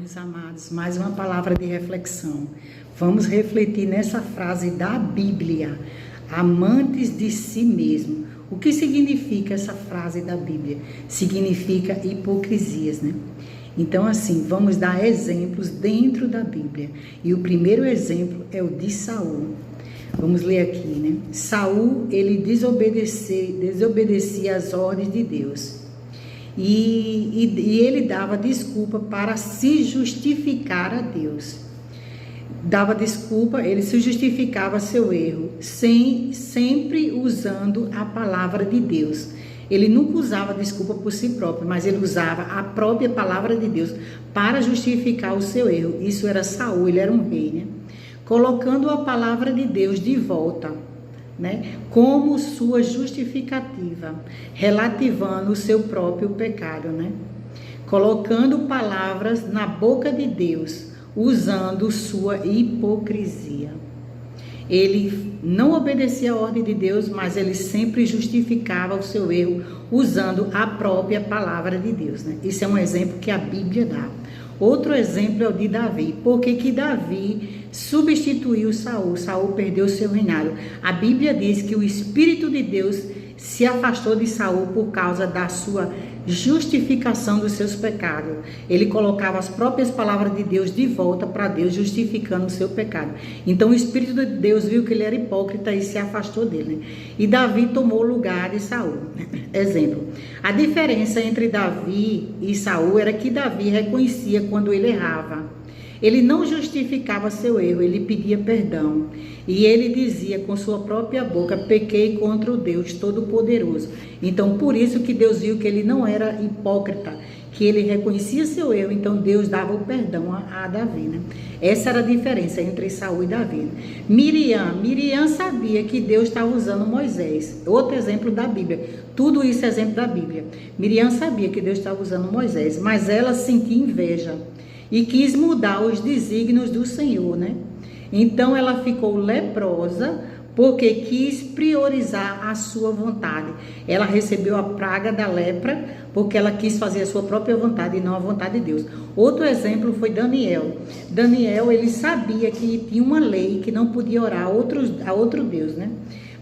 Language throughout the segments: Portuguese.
meus amados, mais uma palavra de reflexão. Vamos refletir nessa frase da Bíblia, amantes de si mesmo. O que significa essa frase da Bíblia? Significa hipocrisias, né? Então, assim, vamos dar exemplos dentro da Bíblia. E o primeiro exemplo é o de Saul. Vamos ler aqui, né? Saul, ele desobedecia às ordens de Deus. E ele dava desculpa para se justificar a Deus. Dava desculpa, ele se justificava seu erro, sempre usando a palavra de Deus. Ele nunca usava desculpa por si próprio, mas ele usava a própria palavra de Deus para justificar o seu erro. Isso era Saul, ele era um rei, né? Colocando a palavra de Deus de volta, né, como sua justificativa, relativando o seu próprio pecado, né? Colocando palavras na boca de Deus, usando sua hipocrisia. Ele não obedecia a ordem de Deus, mas ele sempre justificava o seu erro usando a própria palavra de Deus, né? Isso é um exemplo que a Bíblia dá. Outro exemplo é o de Davi. Por que Davi substituiu Saul? Saul perdeu o seu reinado. A Bíblia diz que o Espírito de Deus se afastou de Saul por causa da sua justificação dos seus pecados. Ele colocava as próprias palavras de Deus de volta para Deus, justificando o seu pecado. Então o Espírito de Deus viu que ele era hipócrita e se afastou dele, né? E Davi tomou o lugar de Saul. Exemplo, a diferença entre Davi e Saul era que Davi reconhecia quando ele errava. Ele não justificava seu erro, ele pedia perdão. E ele dizia com sua própria boca: pequei contra o Deus Todo-Poderoso. Então, por isso que Deus viu que ele não era hipócrita, que ele reconhecia seu erro, então Deus dava o perdão a Davi, né? Essa era a diferença entre Saul e Davi. Miriam sabia que Deus estava usando Moisés. Outro exemplo da Bíblia. Tudo isso é exemplo da Bíblia. Miriam sabia que Deus estava usando Moisés, mas ela sentia inveja e quis mudar os desígnios do Senhor, né? Então ela ficou leprosa porque quis priorizar a sua vontade. Ela recebeu a praga da lepra porque ela quis fazer a sua própria vontade e não a vontade de Deus. Outro exemplo foi Daniel. Daniel, ele sabia que tinha uma lei que não podia orar a outro Deus, né?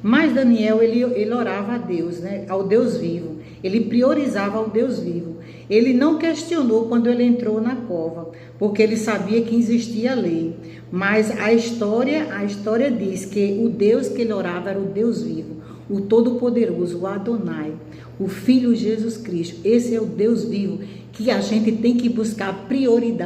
Mas Daniel, ele orava a Deus, né? Ao Deus vivo. Ele priorizava ao Deus vivo. Ele não questionou quando ele entrou na cova, porque ele sabia que existia a lei. Mas a história diz que o Deus que ele orava era o Deus vivo, o Todo-Poderoso, o Adonai, o Filho Jesus Cristo. Esse é o Deus vivo que a gente tem que buscar prioridade